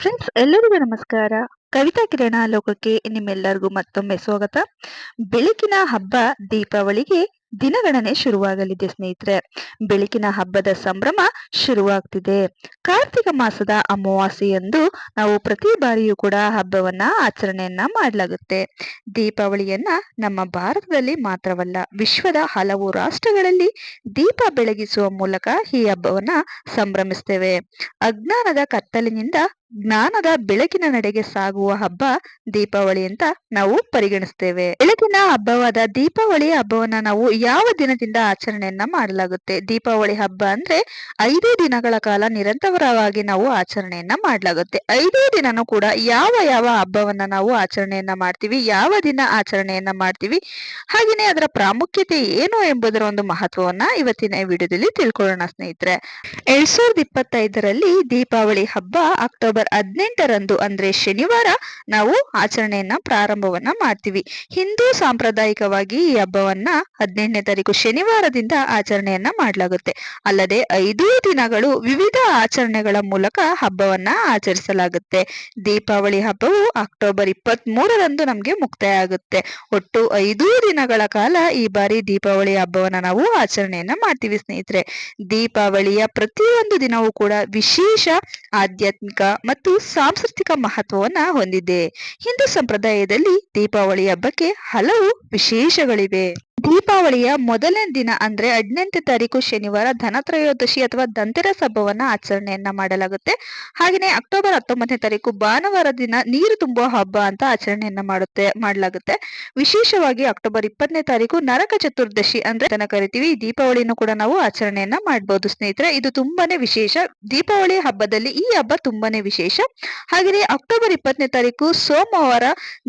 Friends ಎಲ್ಲರಿಗೂ ನಮಸ್ಕಾರ. ಕವಿತಾ ಕಿರಣ ಲೋಕಕ್ಕೆ ನಿಮ್ಮೆಲ್ಲರಿಗೂ ಮತ್ತೊಮ್ಮೆ ಸ್ವಾಗತ. ಬೆಳಕಿನ ಹಬ್ಬ ದೀಪಾವಳಿಗೆ ದಿನಗಣನೆ ಶುರುವಾಗಲಿದೆ ಸ್ನೇಹಿತರೆ. ಬೆಳಕಿನ ಹಬ್ಬದ ಸಂಭ್ರಮ ಶುರುವಾಗ್ತಿದೆ. ಕಾರ್ತಿಕ ಮಾಸದ ಅಮಾವಾಸ್ಯೆಯಂದು ನಾವು ಪ್ರತಿ ಬಾರಿಯೂ ಕೂಡ ಹಬ್ಬವನ್ನ ಆಚರಣೆಯನ್ನ ಮಾಡಲಾಗುತ್ತೆ. ದೀಪಾವಳಿಯನ್ನ ನಮ್ಮ ಭಾರತದಲ್ಲಿ ಮಾತ್ರವಲ್ಲ, ವಿಶ್ವದ ಹಲವು ರಾಷ್ಟ್ರಗಳಲ್ಲಿ ದೀಪ ಬೆಳಗಿಸುವ ಮೂಲಕ ಈ ಹಬ್ಬವನ್ನ ಸಂಭ್ರಮಿಸ್ತೇವೆ. ಅಜ್ಞಾನದ ಕತ್ತಲಿನಿಂದ ಜ್ಞಾನದ ಬೆಳಕಿನ ನಡೆಗೆ ಸಾಗುವ ಹಬ್ಬ ದೀಪಾವಳಿ ಅಂತ ನಾವು ಪರಿಗಣಿಸ್ತೇವೆ. ಬೆಳಕಿನ ಹಬ್ಬವಾದ ದೀಪಾವಳಿ ಹಬ್ಬವನ್ನ ನಾವು ಯಾವ ದಿನದಿಂದ ಆಚರಣೆಯನ್ನ ಮಾಡಲಾಗುತ್ತೆ? ದೀಪಾವಳಿ ಹಬ್ಬ ಅಂದ್ರೆ 5 ದಿನಗಳ ಕಾಲ ನಿರಂತರವಾಗಿ ನಾವು ಆಚರಣೆಯನ್ನ ಮಾಡಲಾಗುತ್ತೆ. 5 ದಿನನೂ ಕೂಡ ಯಾವ ಯಾವ ಹಬ್ಬವನ್ನ ನಾವು ಆಚರಣೆಯನ್ನ ಮಾಡ್ತೀವಿ, ಯಾವ ದಿನ ಆಚರಣೆಯನ್ನ ಮಾಡ್ತೀವಿ, ಹಾಗೆಯೇ ಅದರ ಪ್ರಾಮುಖ್ಯತೆ ಏನು ಎಂಬುದರ ಒಂದು ಮಹತ್ವವನ್ನ ಇವತ್ತಿನ ವಿಡಿಯೋದಲ್ಲಿ ತಿಳ್ಕೊಳ್ಳೋಣ ಸ್ನೇಹಿತರೆ. 2025ರಲ್ಲಿ ದೀಪಾವಳಿ ಹಬ್ಬ ಅಕ್ಟೋಬರ್ 18ರಂದು ಅಂದ್ರೆ ಶನಿವಾರ ನಾವು ಆಚರಣೆಯನ್ನ ಪ್ರಾರಂಭವನ್ನ ಮಾಡ್ತೀವಿ. ಹಿಂದೂ ಸಾಂಪ್ರದಾಯಿಕವಾಗಿ ಈ ಹಬ್ಬವನ್ನ 18ನೇ ತಾರೀಕು ಶನಿವಾರದಿಂದ ಆಚರಣೆಯನ್ನ ಮಾಡಲಾಗುತ್ತೆ. ಅಲ್ಲದೆ 5 ದಿನಗಳು ವಿವಿಧ ಆಚರಣೆಗಳ ಮೂಲಕ ಹಬ್ಬವನ್ನ ಆಚರಿಸಲಾಗುತ್ತೆ. ದೀಪಾವಳಿ ಹಬ್ಬವು ಅಕ್ಟೋಬರ್ 23ರಂದು ನಮ್ಗೆ ಮುಕ್ತಾಯ ಆಗುತ್ತೆ. ಒಟ್ಟು 5 ದಿನಗಳ ಕಾಲ ಈ ಬಾರಿ ದೀಪಾವಳಿ ಹಬ್ಬವನ್ನ ನಾವು ಆಚರಣೆಯನ್ನ ಮಾಡ್ತೀವಿ ಸ್ನೇಹಿತರೆ. ದೀಪಾವಳಿಯ ಪ್ರತಿಯೊಂದು ದಿನವೂ ಕೂಡ ವಿಶೇಷ ಆಧ್ಯಾತ್ಮಿಕ ಮತ್ತು ಸಾಂಸ್ಕೃತಿಕ ಮಹತ್ವವನ್ನ ಹೊಂದಿದೆ. ಹಿಂದೂ ಸಂಪ್ರದಾಯದಲ್ಲಿ ದೀಪಾವಳಿ ಹಬ್ಬಕ್ಕೆ ಹಲವು ವಿಶೇಷಗಳಿವೆ. ದೀಪಾವಳಿಯ ಮೊದಲನೇ ದಿನ ಅಂದ್ರೆ 18ನೇ ತಾರೀಕು ಶನಿವಾರ ಧನತ್ರಯೋದಶಿ ಅಥವಾ ಧನ್ತೆರಸ್ ಹಬ್ಬವನ್ನ ಆಚರಣೆಯನ್ನ ಮಾಡಲಾಗುತ್ತೆ. ಹಾಗೆಯೇ ಅಕ್ಟೋಬರ್ 19ನೇ ತಾರೀಕು ಭಾನುವಾರ ದಿನ ನೀರು ತುಂಬುವ ಹಬ್ಬ ಅಂತ ಆಚರಣೆಯನ್ನ ಮಾಡಲಾಗುತ್ತೆ. ವಿಶೇಷವಾಗಿ ಅಕ್ಟೋಬರ್ 20ನೇ ತಾರೀಕು ನರಕ ಚತುರ್ದಶಿ ಅಂದ್ರೆ ಅದನ್ನ ಕರಿತೀವಿ. ದೀಪಾವಳಿನೂ ಕೂಡ ನಾವು ಆಚರಣೆಯನ್ನ ಮಾಡಬಹುದು ಸ್ನೇಹಿತರೆ. ಇದು ತುಂಬಾನೇ ವಿಶೇಷ. ದೀಪಾವಳಿ ಹಬ್ಬದಲ್ಲಿ ಈ ಹಬ್ಬ ತುಂಬಾನೇ ವಿಶೇಷ. ಹಾಗೆಯೇ ಅಕ್ಟೋಬರ್ 20ನೇ ತಾರೀಕು ಸೋಮವಾರ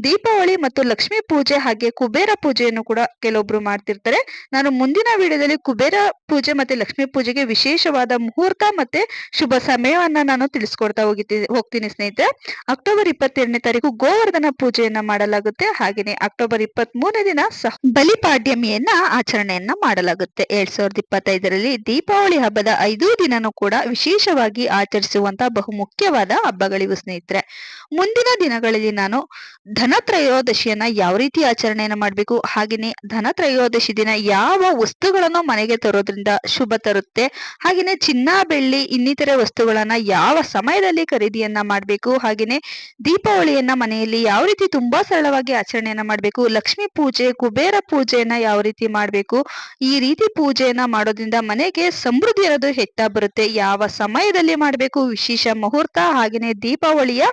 ದೀಪಾವಳಿ ಮತ್ತು ಲಕ್ಷ್ಮೀ ಪೂಜೆ ಹಾಗೆ ಕುಬೇರ ಪೂಜೆಯನ್ನು ಕೂಡ ಕೆಲವೊಬ್ರು ಮಾಡ್ತಿರ್ತಾರೆ. ನಾನು ಮುಂದಿನ ವಿಡಿಯೋದಲ್ಲಿ ಕುಬೇರ ಪೂಜೆ ಮತ್ತೆ ಲಕ್ಷ್ಮೀ ಪೂಜೆಗೆ ವಿಶೇಷವಾದ ಮುಹೂರ್ತ ಮತ್ತೆ ಶುಭ ಸಮಯವನ್ನ ನಾನು ತಿಳಿಸ್ಕೊಡ್ತಾ ಹೋಗ್ತೀನಿ ಸ್ನೇಹಿತರೆ. ಅಕ್ಟೋಬರ್ 22ನೇ ತಾರೀಕು ಗೋವರ್ಧನ ಪೂಜೆಯನ್ನ ಮಾಡಲಾಗುತ್ತೆ. ಹಾಗೆಯೇ ಅಕ್ಟೋಬರ್ 23ನೇ ದಿನ ಬಲಿಪಾಡ್ಯಮಿಯನ್ನ ಆಚರಣೆಯನ್ನ ಮಾಡಲಾಗುತ್ತೆ. 2025ರಲ್ಲಿ ದೀಪಾವಳಿ ಹಬ್ಬದ 5 ದಿನನೂ ಕೂಡ ವಿಶೇಷವಾಗಿ ಆಚರಿಸುವಂತಹ ಬಹುಮುಖ್ಯವಾದ ಹಬ್ಬಗಳಿವು ಸ್ನೇಹಿತರೆ. ಮುಂದಿನ ದಿನಗಳಲ್ಲಿ ನಾನು ಧನತ್ರಯೋದಶಿಯನ್ನ ಯಾವ ರೀತಿ ಆಚರಣೆಯನ್ನ ಮಾಡಬೇಕು, ಹಾಗೆಯೇ ಧನತ್ರಯೋದಶಿ ದಿನ ಯಾವ ವಸ್ತುಗಳನ್ನು ಮನೆಗೆ ತರೋದ್ರಿಂದ ಶುಭ ತರುತ್ತೆ, ಹಾಗೆಯೇ ಚಿನ್ನ ಬೆಳ್ಳಿ ಇನ್ನಿತರೆ ವಸ್ತುಗಳನ್ನ ಯಾವ ಸಮಯದಲ್ಲಿ ಖರೀದಿಯನ್ನ ಮಾಡಬೇಕು, ಹಾಗೆಯೇ ದೀಪಾವಳಿಯನ್ನ ಮನೆಯಲ್ಲಿ ಯಾವ ರೀತಿ ತುಂಬಾ ಸರಳವಾಗಿ ಆಚರಣೆಯನ್ನ ಮಾಡಬೇಕು, ಲಕ್ಷ್ಮೀ ಪೂಜೆ ಕುಬೇರ ಪೂಜೆಯನ್ನ ಯಾವ ರೀತಿ ಮಾಡಬೇಕು, ಈ ರೀತಿ ಪೂಜೆಯನ್ನ ಮಾಡೋದ್ರಿಂದ ಮನೆಗೆ ಸಮೃದ್ಧಿ ಅನ್ನೋದು ಹೆಚ್ಚಾ ಬರುತ್ತೆ, ಯಾವ ಸಮಯದಲ್ಲಿ ಮಾಡಬೇಕು, ವಿಶೇಷ ಮುಹೂರ್ತ, ಹಾಗೆಯೇ ದೀಪಾವಳಿಯ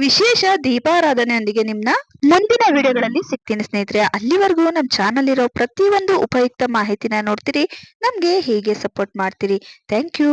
ವಿಶೇಷ ದೀಪಾರಾಧನೆಯೊಂದಿಗೆ ನಿಮ್ನ ಮುಂದಿನ ವಿಡಿಯೋಗಳಲ್ಲಿ ಸಿಗ್ತೀನಿ ಸ್ನೇಹಿತರೆ. ಅಲ್ಲಿವರೆಗೂ ನಮ್ಮ ಚಾನಲ್ ಇರೋ ಪ್ರತಿಯೊಂದು ಉಪಯುಕ್ತ ಮಾಹಿತಿನ ನೋಡ್ತೀರಿ, ನಮ್ಗೆ ಹೀಗೆ ಸಪೋರ್ಟ್ ಮಾಡ್ತೀರಿ. Thank you.